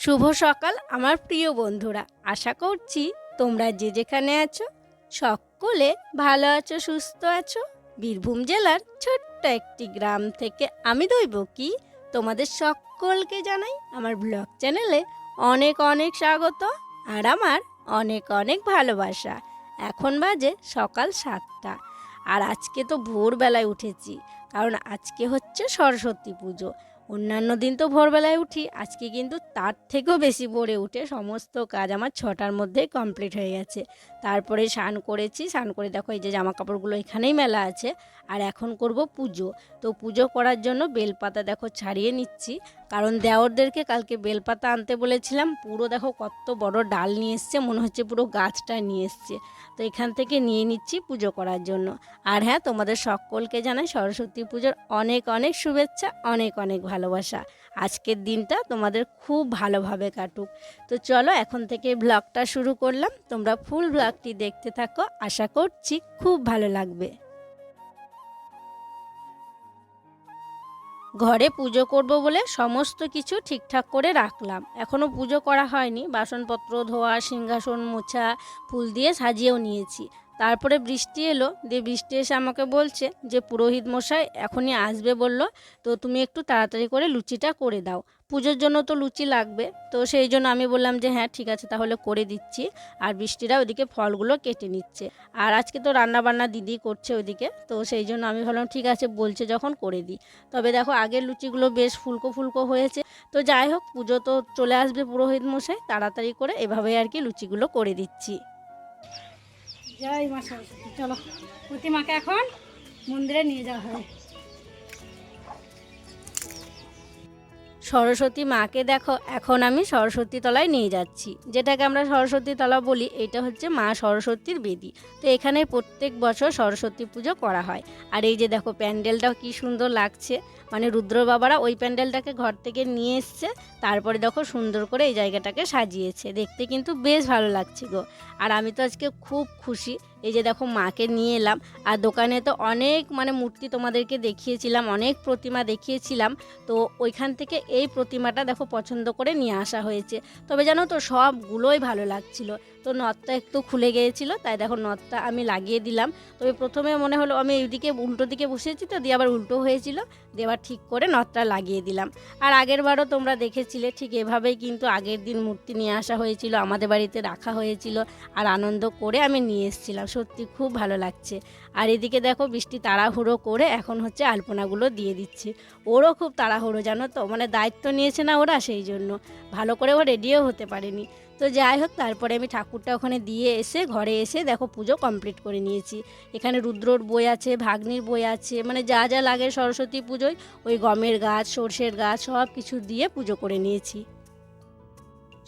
শুভ সকাল আমার প্রিয় বন্ধুরা, আশা করছি তোমরা যে যেখানে আছো সকলে ভালো আছো, সুস্থ আছো। বীরভূম জেলার ছোট্ট একটি গ্রাম থেকে আমি দৈবকী তোমাদের সকলকে জানাই আমার ব্লগ চ্যানেলে অনেক অনেক স্বাগত আর আমার অনেক অনেক ভালোবাসা। এখন বাজে সকাল 7টা আর আজকে তো ভোরবেলায় উঠেছি, কারণ আজকে হচ্ছে সরস্বতী পুজো। অন্যান্য দিন তো ভোরবেলায় উঠি, আজকে কিন্তু তার থেকেও বেশি ভোরে উঠে সমস্ত কাজ আমার 6টার মধ্যেই কমপ্লিট হয়ে গেছে। তারপরে স্নান করেছি, স্নান করে দেখো এই যে জামা কাপড়গুলো এখানেই মেলা আছে। আর এখন করব পুজো। তো পুজো করার জন্য বেলপাতা দেখো ছাড়িয়ে নিচ্ছি, কারণ দেওরদেরকে কালকে বেলপাতা আনতে বলেছিলাম। পুরো দেখো কত বড় ডাল নিয়ে এসছে, মনে হচ্ছে পুরো গাছটা নিয়ে এসছে। তো এখান থেকে নিয়ে নিচ্ছি পুজো করার জন্য। আর হ্যাঁ, তোমাদের সকলকে জানাই সরস্বতী পুজোর অনেক অনেক শুভেচ্ছা, অনেক অনেক ভালোবাসা। আজকের দিনটা তোমাদের খুব ভালোভাবে কাটুক। তো চলো এখন থেকে ব্লগটা শুরু করলাম, তোমরা ফুল ব্লগটি দেখতে থাকো, আশা করছি খুব ভালো লাগবে। ঘরে পুজো করব বলে সমস্ত কিছু ঠিকঠাক করে রাখলাম। এখনও পুজো করা হয়নি, বাসনপত্র ধোয়া, সিংহাসন মোছা, ফুল দিয়ে সাজিয়েও নিয়েছি। তারপরে বৃষ্টি এলো, দিয়ে বৃষ্টি এসে আমাকে বলছে যে পুরোহিত মশাই এখনই আসবে বলল, তো তুমি একটু তাড়াতাড়ি করে লুচিটা করে দাও। পুজোর জন্য তো লুচি লাগবে, তো সেই জন্য আমি বললাম যে হ্যাঁ ঠিক আছে তাহলে করে দিচ্ছি। আর বৃষ্টিরা ওইদিকে ফলগুলো কেটে নিচ্ছে। আর আজকে তো রান্নাবান্না দিদি করছে ওইদিকে, তো সেই জন্য আমি ভাবলাম ঠিক আছে বলছে যখন করে দিই। তবে দেখো আগের লুচিগুলো বেশ ফুলকো ফুলকো হয়েছে। তো যাই হোক, পুজো তো চলে আসবে পুরোহিত মশাই, তাড়াতাড়ি করে এভাবেই আর কি লুচিগুলো করে দিচ্ছি। জয় মা সরস্বতী। চলো প্রতিমাকে এখন মন্দিরে নিয়ে যাওয়া হয়। সরস্বতী মাকে দেখো এখন আমি সরস্বতী তলায় নিয়ে যাচ্ছি, যেটাকে আমরা সরস্বতী তলা বলি। এটা হচ্ছে মা সরস্বতীর বেদি। তো এখানে প্রত্যেক বছর সরস্বতী পুজো করা হয়। আর এই যে দেখো প্যান্ডেলটাও কি সুন্দর লাগছে, মানে রুদ্র বাবারা ওই প্যান্ডেলটাকে ঘর থেকে নিয়ে এসছে, তারপরে দেখো সুন্দর করে এই জায়গাটাকে সাজিয়েছে, দেখতে কিন্তু বেশ ভালো লাগছে গো। আর আমি তো আজকে খুব খুশি। এই যে দেখো মাকে নিয়ে এলাম, আর দোকানে তো অনেক মূর্তি তোমাদেরকে দেখিয়েছিলাম, অনেক প্রতিমা দেখিয়েছিলাম। তো ওইখান থেকে এই প্রতিমাটা দেখো পছন্দ করে নিয়ে আসা হয়েছে। তবে জানো তো সবগুলোই ভালো লাগছিল। তো নথটা একটু খুলে গিয়েছিল, তাই দেখো নথটা আমি লাগিয়ে দিলাম। তবে প্রথমে মনে হলো আমি এইদিকে উল্টো দিকে বসেছি, তো দিয়ে আবার উল্টো হয়েছিল, দিয়ে আবার ঠিক করে নথটা লাগিয়ে দিলাম। আর আগের বারও তোমরা দেখেছিলে ঠিক এভাবেই কিন্তু আগের দিন মূর্তি নিয়ে আসা হয়েছিল, আমাদের বাড়িতে রাখা হয়েছিল। আর আনন্দ করে আমি নিয়ে এসেছিলাম, সত্যি খুব ভালো লাগছে। আর এদিকে দেখো বৃষ্টি তাড়াহুড়ো করে এখন হচ্ছে আলপনাগুলো দিয়ে দিচ্ছে। ওরও খুব তাড়াহুড়ো জানো তো, দায়িত্ব নিয়েছে না ওরা, সেই জন্য ভালো করে ও রেডিও হতে পারেনি। তো যাই হোক, তারপরে আমি ঠাকুরটা ওখানে দিয়ে এসে ঘরে এসে দেখো পুজো কমপ্লিট করে নিয়েছি। এখানে রুদ্রর বই আছে, ভাগ্নির বই আছে, যা যা লাগে সরস্বতী পুজোয় ওই গমের গাছ, সর্ষের গাছ সব কিছু দিয়ে পুজো করে নিয়েছি।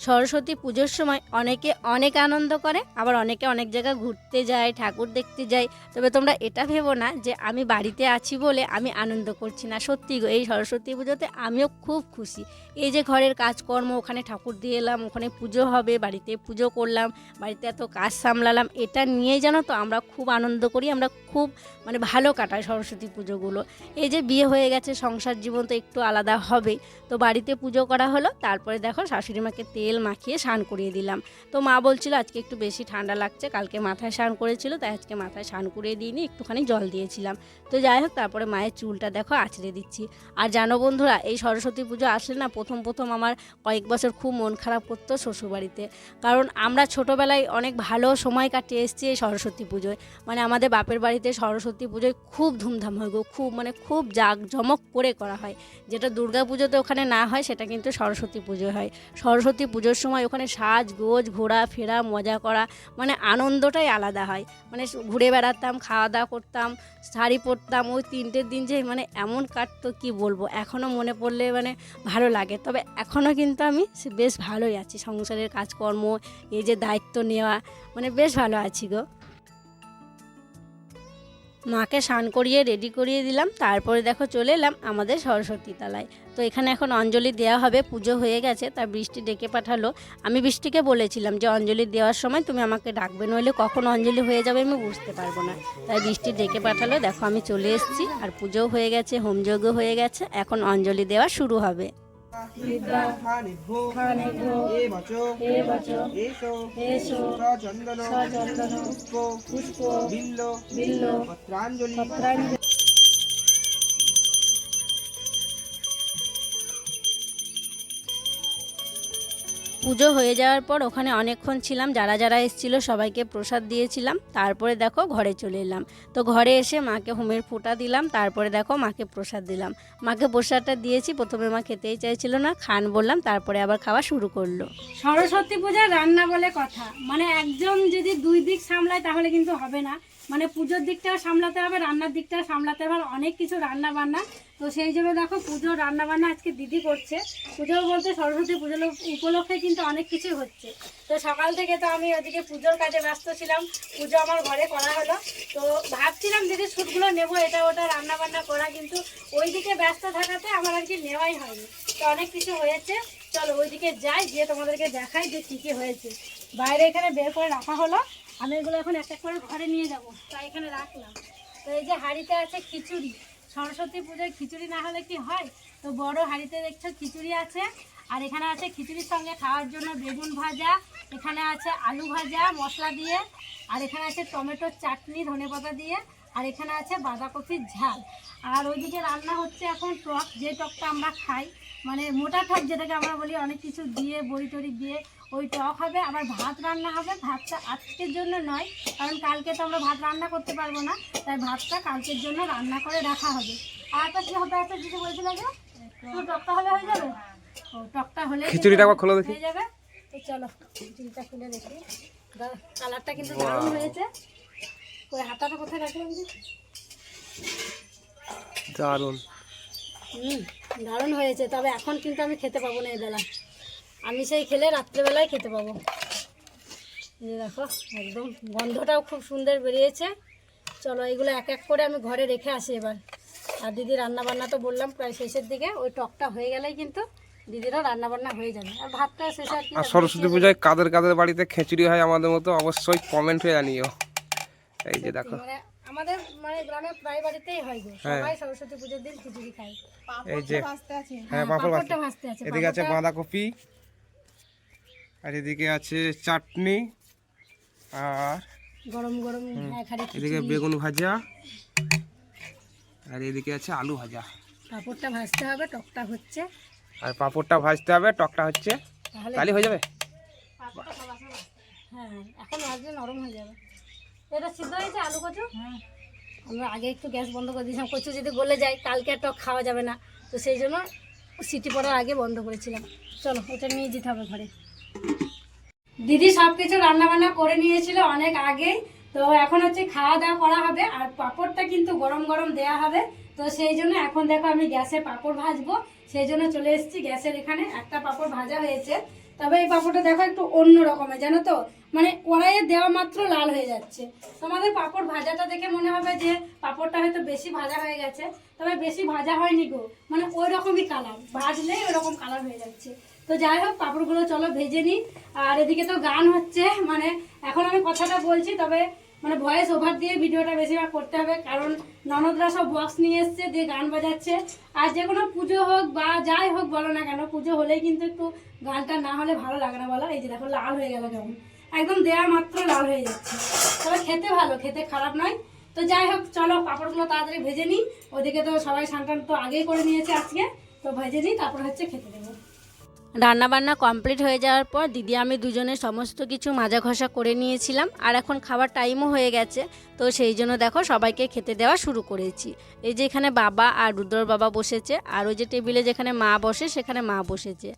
সরস্বতী পুজোর সময় অনেকে অনেক আনন্দ করে, আবার অনেকে অনেক জায়গা ঘুরতে যায়, ঠাকুর দেখতে যায়। তবে তোমরা এটা ভেবো না যে আমি বাড়িতে আছি বলে আমি আনন্দ করছি না। সত্যি গো, এই সরস্বতী পুজোতে আমিও খুব খুশি। এই যে ঘরের কাজকর্ম, ওখানে ঠাকুর দিয়ে এলাম, ওখানে পুজো হবে, বাড়িতে পুজো করলাম, বাড়িতে এত কাজ সামলালাম, এটা নিয়েই জানো তো আমরা খুব আনন্দ করি। আমরা খুব ভালো কাটাই সরস্বতী পুজোগুলো। এই যে বিয়ে হয়ে গেছে, সংসার জীবন তো একটু আলাদা হবেই। তো বাড়িতে পুজো করা হলো, তারপরে দেখো শাশুড়ি মাকে তেল মাখিয়ে স্নান করিয়ে দিলাম। তো মা বলছিল আজকে একটু বেশি ঠান্ডা লাগছে, কালকে মাথায় স্নান করেছিল, তাই আজকে মাথায় স্নান করিয়ে দিইনি, একটুখানি জল দিয়েছিলাম। তো যাই হোক, তারপরে মায়ের চুলটা দেখো আঁচড়ে দিচ্ছি। আর জানো বন্ধুরা, এই সরস্বতী পুজো আসলে না প্রথম আমার কয়েক বছর খুব মন খারাপ করতো শ্বশুরবাড়িতে, কারণ আমরা ছোটোবেলায় অনেক ভালো সময় কাটিয়ে এসেছি এই সরস্বতী পুজোয়। আমাদের বাপের বাড়িতে সরস্বতী পুজোয় খুব ধুমধাম হয় গো, খুব জাঁকজমক করে করা হয়। যেটা দুর্গা পুজোতে ওখানে না হয়, সেটা কিন্তু সরস্বতী পুজো হয়। সরস্বতী পুজোর সময় ওখানে সাজগোজ, ঘোরাফেরা, মজা করা, আনন্দটাই আলাদা হয়। ঘুরে বেড়াতাম, খাওয়া দাওয়া করতাম, শাড়ি পরতাম। ওই 3টের দিন যে এমন কাটতো কি বলবো, এখনও মনে পড়লে ভালো লাগে। তবে এখনও কিন্তু আমি বেশ ভালোই আছি, সংসারের কাজকর্ম, এই যে দায়িত্ব নেওয়া, বেশ ভালো আছি গো। মাকে স্নান করিয়ে রেডি করিয়ে দিলাম, তারপরে দেখো চলে এলাম আমাদের সরস্বতী তলায়। তো এখানে এখন অঞ্জলি দেওয়া হবে, পুজো হয়ে গেছে, তা বৃষ্টি ডেকে পাঠালো। আমি বৃষ্টিকে বলেছিলাম যে অঞ্জলি দেওয়ার সময় তুমি আমাকে ডাকবে, নইলে কখন অঞ্জলি হয়ে যাবে আমি বুঝতে পারবো না। তাই বৃষ্টি ডেকে পাঠালো, দেখো আমি চলে এসেছি। আর পুজোও হয়ে গেছে, হোমযজ্ঞ হয়ে গেছে, এখন অঞ্জলি দেওয়া শুরু হবে। বিদ্যা খানিভ্যো খানিভ্যো এবচ এবচ এষো এষো সচন্দন সচন্দন পুষ্প পুষ্প বিল্ল বিল্ল পত্রাঞ্জলি। পত্রাঞ্জলি। পুজো হয়ে যাওয়ার পর ওখানে অনেকক্ষণ ছিলাম, যারা যারা এসেছিল সবাইকে প্রসাদ দিয়েছিলাম। তারপরে দেখো ঘরে চলে এলাম। তো ঘরে এসে মাকে হোমের ফোঁটা দিলাম, তারপরে দেখো মাকে প্রসাদ দিলাম। মাকে প্রসাদটা দিয়েছি, প্রথমে মা খেতেই চাইছিল না, খান বললাম, তারপরে আবার খাওয়া শুরু করলো। সরস্বতী পূজার রান্না বলে কথা, মানে একজন যদি দুই দিক সামলায় তাহলে কিন্তু হবে না। মানে পুজোর দিকটাও সামলাতে হবে, রান্নার দিকটাও সামলাতে হবে, অনেক কিছু রান্না বান্না। তো সেই জন্য দেখো পুজোর রান্না বান্না আজকে দিদি করছে। পুজো বলতে সরস্বতী পুজো উপলক্ষে কিন্তু অনেক কিছু হচ্ছে। তো সকাল থেকে তো আমি ওদিকে পুজোর কাজে ব্যস্ত ছিলাম, পুজো আমার ঘরে করা হলো। তো ভাবছিলাম দিদি শ্যুটগুলো নেবো, এটা ওটা রান্না বান্না করা, কিন্তু ওইদিকে ব্যস্ত থাকাতে আমার আর কি নেওয়াই হয়নি। তো অনেক কিছু হয়েছে, চলো ওইদিকে যাই, গিয়ে তোমাদেরকে দেখাই যে কী কী হয়েছে। বাইরে এখানে বের করে রাখা হলো, আমি এগুলো এখন এক এক করে ঘরে নিয়ে যাব, তাই এখানে রাখলাম। তো এই যে হাঁড়িতে আছে খিচুড়ি, সরস্বতী পুজোয় খিচুড়ি না হলে কি হয়? তো বড় হাঁড়িতে দেখছো খিচুড়ি আছে, আর এখানে আছে খিচুড়ির সঙ্গে খাওয়ার জন্য বেগুন ভাজা, এখানে আছে আলু ভাজা মশলা দিয়ে, আর এখানে আছে টমেটোর চাটনি ধনেপাতা দিয়ে, আর এখানে আছে বাঁধাকপির ঝাল। আর ওইদিকে রান্না হচ্ছে এখন টক, যে টকটা আমরা খাই, মানে মোটা টক যেটাকে আমরা বলি, অনেক কিছু দিয়ে বড়ি টড়ি দিয়ে ওই টক হবে। আবার ভাত রান্না হবে, ভাতটা আজকের জন্য নয়, কারণ কালকে তো আমরা ভাত রান্না করতে পারবো না, তাই ভাতটা কালকের জন্য রান্না করে রাখা হবে। আর তো কি হতে আছে যেটা বলছিল যে তো টকটা হলে হয়ে যাবে। ও টকটা হলে খিচুড়িটা একবার খোলো দেখি। হয়ে যাবে। তো চলো খিচুড়িটা খুলে দেখি, কালারটা কিন্তু দারুণ হয়েছে। ওই হাতাটা কোথায় রাখলাম যে? দারুণ। দারুণ হয়েছে, তবে এখন কিন্তু আমি খেতে পাবো না এই বেলা, আমি সেই খেলে রাত্রেবেলায় খেতে পাবো। এই যে দেখো একদম গন্ধটাও খুব সুন্দর বেরিয়েছে। চলো এগুলো এক এক করে আমি ঘরে রেখে আসি এবার। আর দিদি রান্নাবান্না তো বললাম প্রায় শেষের দিকে, ওই টকটা হয়ে গেলেই কিন্তু দিদিরও রান্নাবান্না হয়ে যাবে, আর ভাতটা শেষে আর কি। আর সরস্বতী পূজায় কাদের কাদের বাড়িতে খিচুড়ি হয় আমাদের মতো অবশ্যই কমেন্টে জানিও। এই যে দেখো মানে আমাদের মানে গ্রামে প্রায় বাড়িতেই হয় গো, সবাই সরস্বতী পুজোর দিন খিচুড়ি খায়। এই যে হ্যাঁ পাঁপড় পাঁপড়টা ভাজতে আছে, এদিকে আছে বাঁধাকপি, আর এদিকে আছে চাটনি, আর গরম গরম এদিকে বেগুন ভাজা, আর এদিকে আছে আলু ভাজা। পাঁপড়টা ভাজতে হবে, টকটা হচ্ছে, আর পাঁপড়টা ভাজতে হবে, টকটা হচ্ছে, তাহলে হয়ে যাবে। হ্যাঁ এখন ভাজলে নরম হয়ে যাবে। এটা সিদ্ধ হয়েছে আলু কচু। হ্যাঁ আমরা আগে একটু গ্যাস বন্ধ করে দিয়েছিলাম, কচু যদি গলে যায় কালকে আর টক খাওয়া যাবে না, তো সেই জন্য সিটি পড়ার আগে বন্ধ করেছিলাম। চলো এটা নিয়ে যেতে হবে ঘরে। দিদি সব কিছু রান্নাবান্না করে নিয়েছিল অনেক আগেই, তো এখন হচ্ছে খাওয়া দাওয়া করা হবে। আর পাঁপড়টা কিন্তু গরম গরম দেওয়া হবে, তো সেই জন্য এখন দেখো আমি গ্যাসে পাঁপড় ভাজবো, সেই জন্য চলে এসেছি গ্যাসের এখানে। একটা পাঁপড় ভাজা হয়েছে, তবে এই পাঁপড়টা দেখো একটু অন্য রকমের, জানো তো, মানে কড়াইয়ে দেওয়া মাত্র লাল হয়ে যাচ্ছে। তোমাদের পাঁপড় ভাজাটা দেখে মনে হবে যে পাঁপড়টা হয়তো বেশি ভাজা হয়ে গেছে, তবে বেশি ভাজা হয়নি গো, মানে ওই রকমই কালার, ভাজলেই ওই রকম কালার হয়ে যাচ্ছে। তো যাই হোক পাঁপড়গুলো চলো ভেজে নিই। আর এদিকে তো গান হচ্ছে, মানে এখন আমি কথাটা বলছি, তবে মানে ভয়েস ওভার দিয়ে ভিডিওটা বেশিরভাগ করতে হবে, কারণ ননদরা সব বক্স নিয়ে এসছে দিয়ে গান বাজাচ্ছে। আর যে কোনো পুজো হোক বা যাই হোক বলো না কেন, পুজো হলেই কিন্তু একটু গানটা না হলে ভালো লাগে না বলো। এই যে দেখো লাল হয়ে গেল কেমন, একদম দেওয়া মাত্র লাল হয়ে যাচ্ছে, তবে খেতে ভালো, খেতে খারাপ নয়। তো যাই হোক চলো পাঁপড়গুলো তাড়াতাড়ি ভেজে নিই, ওদিকে তো সবাই স্নান তো আগেই করে নিয়েছে আজকে, তো ভেজে নিই তারপর হচ্ছে খেতে দেবো। রান্নাবান্না কমপ্লিট হয়ে যাওয়ার পর দিদি আমি দুজনে সমস্ত কিছু মাজা ঘষা করে নিয়েছিলাম, আর এখন খাবার টাইমও হয়ে গেছে, তো সেই জন্য দেখো সবাইকে খেতে দেওয়া শুরু করেছি। এই যে এখানে বাবা আর রুদ্রর বাবা বসেছে, আর ওই যে টেবিলে যেখানে মা বসে সেখানে মা বসেছে।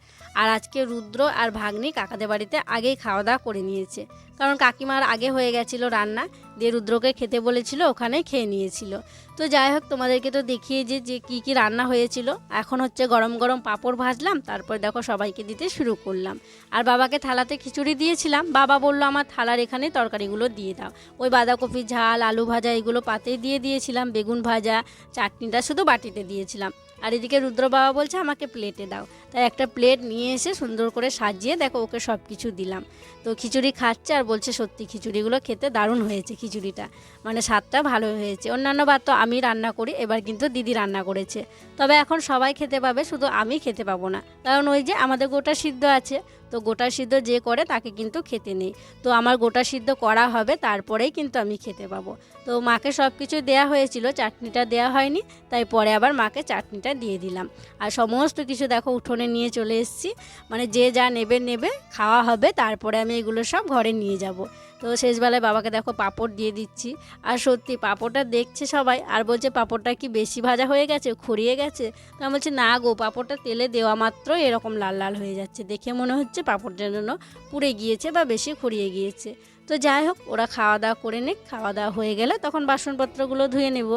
আর আজকে রুদ্র আর ভাগ্নি কাকাদের বাড়িতে আগেই খাওয়া দাওয়া করে নিয়েছে, কারণ কাকিমার আগে হয়ে গেছিলো রান্না, দিয়ে রুদ্রকে খেতে বলেছিল, ওখানেই খেয়ে নিয়েছিল। তো যাই হোক তোমাদেরকে তো দেখিয়ে যে কী কী রান্না হয়েছিল। এখন হচ্ছে গরম গরম পাঁপড় ভাজলাম, তারপর দেখো সবাইকে দিতে শুরু করলাম। আর বাবাকে থালাতে খিচুড়ি দিয়েছিলাম, বাবা বলল আমার থালার এখানে তরকারিগুলো দিয়ে দাও। ওই বাঁধাকপি ঝাল আলু ভাজা এগুলো পাতেই দিয়ে দিয়েছিলাম, বেগুন ভাজা চাটনিটা শুধু বাটিতে দিয়েছিলাম। আর এদিকে রুদ্র বাবা বলছে আমাকে প্লেটে দাও, তাই একটা প্লেট নিয়ে এসে সুন্দর করে সাজিয়ে দেখো ওকে সব কিছু দিলাম। তো খিচুড়ি খাচ্ছে আর বলছে সত্যি খিচুড়িগুলো খেতে দারুণ হয়েছে, খিচুড়িটা মানে স্বাদটা ভালো হয়েছে। অন্যান্য বার তো আমি রান্না করি, এবার কিন্তু দিদি রান্না করেছে। তবে এখন সবাই খেতে পাবে, শুধু আমি খেতে পাবো না, কারণ ওই যে আমাদের গোটা সিদ্ধ আছে, তো গোটা সিদ্ধ যে করে তাকে কিন্তু খেতে নেই। তো আমার গোটা সিদ্ধ করা হবে, তারপরেই কিন্তু আমি খেতে পাবো। তো মাকে সব কিছু দেওয়া হয়েছিল, চাটনিটা দেওয়া হয়নি, তাই পরে আবার মাকে চাটনিটা দিয়ে দিলাম। আর সমস্ত কিছু দেখো উঠোনে নিয়ে চলে এসেছি, মানে যে যা নেবে নেবে, খাওয়া হবে, তারপরে আমি এগুলো সব ঘরে নিয়ে যাব। তো শেষবেলায় বাবাকে দেখো পাঁপড় দিয়ে দিচ্ছি। আর সত্যি পাঁপড়টা দেখছে সবাই আর বলছে পাঁপড়টা কি বেশি ভাজা হয়ে গেছে, খড়িয়ে গেছে। তো আমি বলছি না গো, পাঁপড়টা তেলে দেওয়া মাত্র এরকম লাল লাল হয়ে যাচ্ছে, দেখে মনে হচ্ছে পাঁপড়টার জন্য পুড়ে গিয়েছে বা বেশি খড়িয়ে গিয়েছে। তো যাই হোক, ওরা খাওয়া দাওয়া করে নিক, খাওয়া দাওয়া হয়ে গেলে তখন বাসনপত্রগুলো ধুয়ে নেব।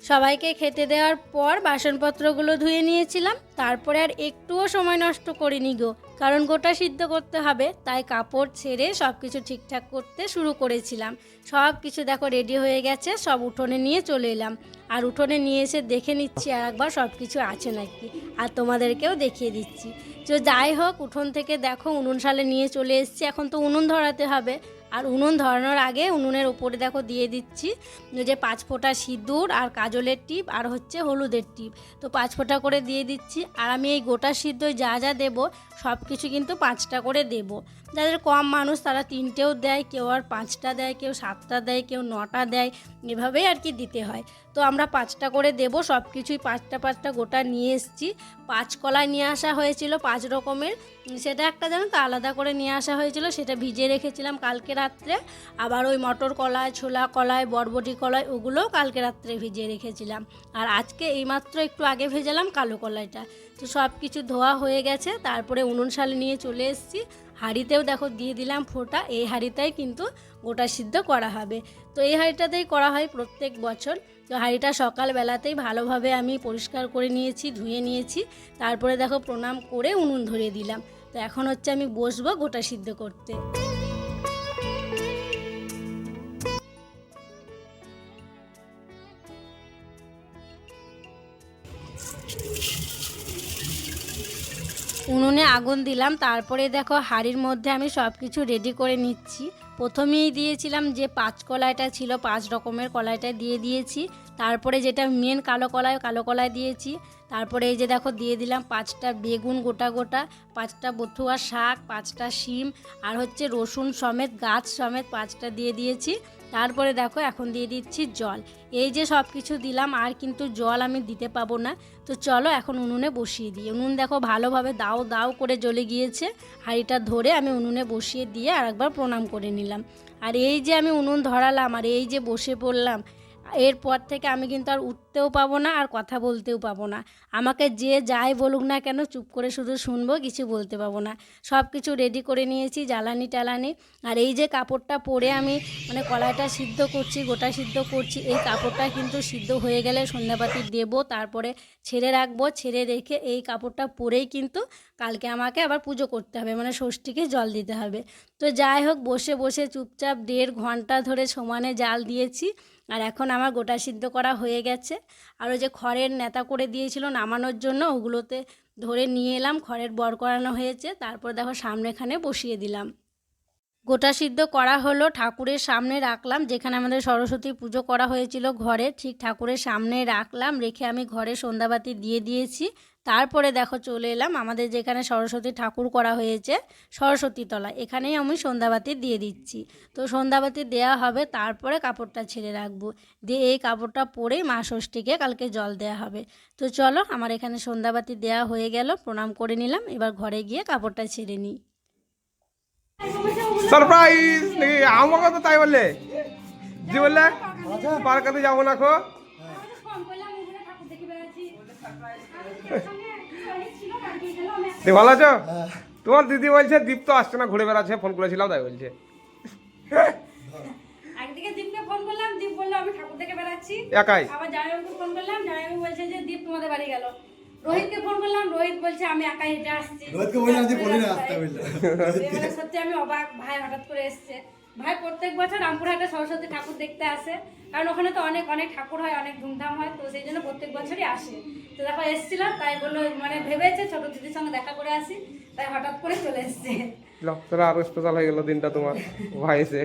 সবাইকে খেতে দেওয়ার পর বাসনপত্রগুলো ধুয়ে নিয়েছিলাম, তারপরে আর একটুও সময় নষ্ট করিনি গো, কারণ গোটা সিদ্ধ করতে হবে, তাই কাপড় ছেড়ে সব কিছু ঠিকঠাক করতে শুরু করেছিলাম। সব কিছু দেখো রেডি হয়ে গেছে, সব উঠোনে নিয়ে চলে এলাম। আর উঠোনে নিয়ে এসে দেখে নিচ্ছি আর একবার সব কিছু আছে নাকি, আর তোমাদেরকেও দেখিয়ে দিচ্ছি। তো যাই হোক, উঠোন থেকে দেখো উনুন শালে নিয়ে চলে এসেছি, এখন তো উনুন ধরাতে হবে। আর উনুন ধরানোর আগে উনুনের উপরে দেখো দিয়ে দিচ্ছি যে 5 ফোঁটা সিঁদুর আর কাজলের টিপ আর হচ্ছে হলুদের টিপ। তো 5 ফোঁটা করে দিয়ে দিচ্ছি। আর আমি এই গোটা সিদ্ধ যা যা দেবো সব কিছু কিন্তু 5টা করে দেবো। যাদের কম মানুষ তারা 3টেও দেয়, কেউ আর 5টা দেয়, কেউ 7টা দেয়, কেউ 9টা দেয়, এভাবেই আর কি দিতে হয়। তো আমরা 5টা করে দেবো, সব কিছুই 5টা গোটা নিয়ে এসেছি। 5 কলাই নিয়ে আসা হয়েছিল 5 রকমের, সেটা একটা জানো তো আলাদা করে নিয়ে আসা হয়েছিল, সেটা ভিজিয়ে রেখেছিলাম কালকে রাত্রে। আবার ওই মটর কলাই, ছোলা কলাই, বরবটি কলাই, ওগুলোও কালকে রাত্রে ভিজিয়ে রেখেছিলাম। আর আজকে এইমাত্র একটু আগে ভেজালাম কালো কলাইটা। তো সব কিছু ধোয়া হয়ে গেছে, তারপরে উনুন শালে নিয়ে চলে এসেছি। হাঁড়িতেও দেখো দিয়ে দিলাম ফোঁটা, এই হাঁড়িটাই কিন্তু গোটা সিদ্ধ করা হবে। তো এই হাঁড়িটাতেই করা হয় প্রত্যেক বছর। তো হাঁড়িটা সকালবেলাতেই ভালোভাবে আমি পরিষ্কার করে নিয়েছি, ধুয়ে নিয়েছি, তারপরে দেখো প্রণাম করে উনুন ধরিয়ে দিলাম। তো এখন হচ্ছে আমি বসবো গোটা সিদ্ধ করতে। উনুনে আগুন দিলাম, তারপরে দেখো হাঁড়ির মধ্যে আমি সব কিছু রেডি করে নিচ্ছি। প্রথমেই দিয়েছিলাম যে 5 কলাইটা ছিল, 5 রকমের কলাইটা দিয়ে দিয়েছি। তারপরে যেটা মেন কালো কলাই দিয়েছি। তারপরে এই যে দেখো দিয়ে দিলাম 5টা বেগুন গোটা গোটা, 5টা বথুয়া শাক, 5টা শিম, আর হচ্ছে রসুন সমেত গাছ সমেত 5টা দিয়ে দিয়েছি। তারপরে দেখো এখন দিয়ে দিচ্ছি জল। এই যে সব কিছু দিলাম, আর কিন্তু জল আমি দিতে পাবো না। তো চলো এখন উনুনে বসিয়ে দিই। উনুন দেখো ভালোভাবে দাও দাও করে জ্বলে গিয়েছে। হাঁড়িটা ধরে আমি উনুনে বসিয়ে দিয়ে আর একবার প্রণাম করে নিলাম। আর এই যে আমি উনুন ধরালাম আর এই যে বসে পড়লাম, এরপর থেকে আমি কিন্তু আর উঠতেও পাবো না আর কথা বলতেও পাবো না। আমাকে যে যাই বলুক না কেন চুপ করে শুধু শুনবো, কিছু বলতে পাবো না। সব কিছু রেডি করে নিয়েছি, জ্বালানি টালানি। আর এই যে কাপড়টা পরে আমি মানে কলাইটা সিদ্ধ করছি, গোটা সিদ্ধ করছি, এই কাপড়টা কিন্তু সিদ্ধ হয়ে গেলে সন্ধ্যাবাতি দেবো, তারপরে ছেড়ে রাখবো। ছেড়ে রেখে এই কাপড়টা পরেই কিন্তু কালকে আমাকে আবার পুজো করতে হবে, মানে ষষ্ঠীকে জল দিতে হবে। তো যাই হোক, বসে বসে চুপচাপ 1.5 ঘন্টা ধরে সমানে জাল দিয়েছি। আর এখন আমার গোটা সিদ্ধ করা হয়ে গেছে। আর ওই যে খড়ের নেতা করে দিয়েছিল নামানোর জন্য, ওগুলোতে ধরে নিয়ে এলাম, খড়ের বর করানো হয়েছে। তারপর দেখো সামনেখানে বসিয়ে দিলাম। গোটা সিদ্ধ করা হলো, ঠাকুরের সামনে রাখলাম, যেখানে আমাদের সরস্বতী পুজো করা হয়েছিল ঘরে, ঠিক ঠাকুরের সামনে রাখলাম। রেখে আমি ঘরে সন্ধ্যাবাতি দিয়ে দিয়েছি। তারপরে দেখো চলে এলাম আমাদের যেখানে সরস্বতী ঠাকুর করা হয়েছে সরস্বতী তলা, এখানেই আমি সন্ধ্যাবাতি দিয়ে দিচ্ছি। তো সন্ধ্যাবাতি দেওয়া হবে, তারপরে কাপড়টা ছেড়ে রাখবো, দিয়ে এই কাপড়টা পরেই মা ষষ্ঠীকে কালকে জল দেওয়া হবে। তো চলো, আমার এখানে সন্ধ্যাবাতি দেওয়া হয়ে গেল, প্রণাম করে নিলাম, এবার ঘরে গিয়ে কাপড়টা ছেড়ে নিই। সারপ্রাইজ নাকি? আমাকে তো তাই বললে, জি বললে পার্কাতে যাবো না খো। ভালো আছো? তোমার দিদি বলছে দীপ তো আসছে না, ঘুরে বেড়াচ্ছে, ফোন করেছিলাম তাই বলছে। একদিকে দীপকে ফোন করলাম, দীপ বললো আমি ঠাকুর দেখে বেড়াচ্ছি একাই। আবার জামাইবাবুকে ফোন করলাম, জামাইবাবু বলছে যে দীপ তোমাদের বাড়ি গেল। রোহিতকে ফোন করলাম, রোহিত বলছে আমি একাই হেঁটে আসছি। রোহিতকে বললাম যে বলি না আসতে বললো। এবারে সত্যি আমি অবাক, ভাই হঠাৎ করে এসছে। ভাই প্রত্যেক বছর রামপুরহাটে সরস্বতী ঠাকুর দেখতে আসে, কারণ ওখানে তো অনেক অনেক ঠাকুর হয়, অনেক ধুমধাম হয়, তো সেই জন্য প্রত্যেক বছরই আসে। তো দেখো এসেছিলাম, তাই বললো মানে ভেবেছে ছোট দিদির সঙ্গে দেখা করে আসি, তাই হঠাৎ করে চলে এসছে। তোরা আরো স্পেশাল হয়ে গেল দিনটা তোমার ভাই এসে।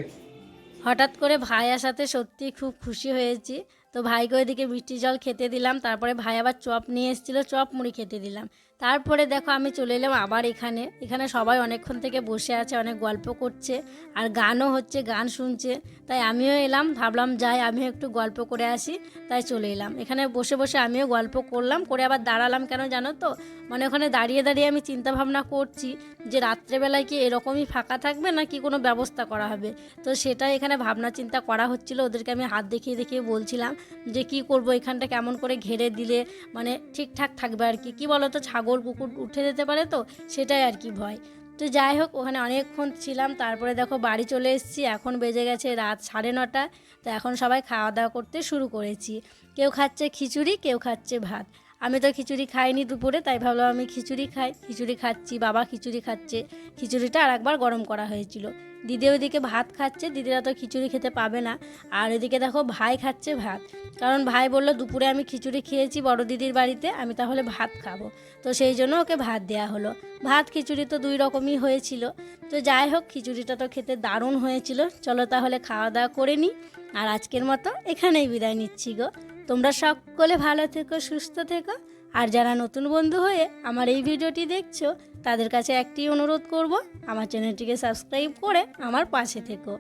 হঠাৎ করে ভাই আসাতে সত্যি খুব খুশি হয়েছি। তো ভাইকে ওইদিকে মিষ্টি জল খেতে দিলাম, তারপরে ভাই আবার চপ নিয়ে এসেছিলো, চপ মুড়ি খেতে দিলাম। তারপরে দেখো আমি চলে এলাম আবার এখানে সবাই অনেকক্ষণ থেকে বসে আছে, অনেক গল্প করছে আর গানও হচ্ছে, গান শুনছে। তাই আমিও এলাম, ভাবলাম যাই আমিও একটু গল্প করে আসি, তাই চলে এলাম। এখানে বসে বসে আমিও গল্প করলাম, করে আবার দাঁড়ালাম কেন জানো তো, মানে ওখানে দাঁড়িয়ে দাঁড়িয়ে আমি চিন্তা ভাবনা করছি যে রাত্রেবেলায় কি এরকমই ফাঁকা থাকবে না কি কোনো ব্যবস্থা করা হবে। তো সেটাই এখানে ভাবনা চিন্তা করা হচ্ছিল, ওদেরকে আমি হাত দেখিয়ে দেখিয়ে বলছিলাম যে কি করব, এখানটা কেমন করে ঘেরে দিলে মানে ঠিকঠাক থাকবে আর কি। কী বলো তো, ছাগল কুকুর উঠে যেতে পারে, তো সেটাই আর কি ভয়। তো যাই হোক ওখানে অনেকক্ষণ ছিলাম, তারপরে দেখো বাড়ি চলে এসেছি। এখন বেজে গেছে রাত 9:30। তো এখন সবাই খাওয়া দাওয়া করতে শুরু করেছি। কেউ খাচ্ছে খিচুড়ি, কেউ খাচ্ছে ভাত। আমি তো খিচুড়ি খাইনি দুপুরে, তাই ভাবলাম আমি খিচুড়ি খাই। খিচুড়ি খাচ্ছি, বাবা খিচুড়ি খাচ্ছে। খিচুড়িটা আর একবার গরম করা হয়েছিল। দিদি ওইদিকে ভাত খাচ্ছে, দিদিরা তো খিচুড়ি খেতে পাবে না। আর এদিকে দেখো ভাই খাচ্ছে ভাত, কারণ ভাই বলল দুপুরে আমি খিচুড়ি খেয়েছি বড় দিদির বাড়িতে, আমি তাহলে ভাত খাবো। তো সেই জন্য ওকে ভাত দেওয়া হলো। ভাত খিচুড়ি তো 2 রকমই হয়েছিল। তো যাই হোক খিচুড়িটা তো খেতে দারুণ হয়েছিল। চলো তাহলে খাওয়া দাওয়া করে নিই, আর আজকের মতো এখানেই বিদায় নিচ্ছি গো। তোমরা সকলে ভালো থেকো, সুস্থ থেকো। আর যারা নতুন বন্ধু হয়ে আমার এই ভিডিওটি দেখছো, তাদের কাছে একটি অনুরোধ করব, আমার চ্যানেলটিকে সাবস্ক্রাইব করে আমার পাশে থেকো।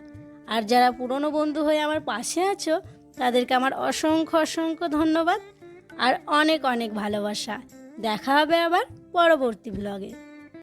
আর যারা পুরনো বন্ধু হয়ে আমার পাশে আছো, তাদেরকে আমার অসংখ্য অসংখ্য ধন্যবাদ আর অনেক অনেক ভালোবাসা। দেখা হবে আবার পরবর্তী ব্লগে।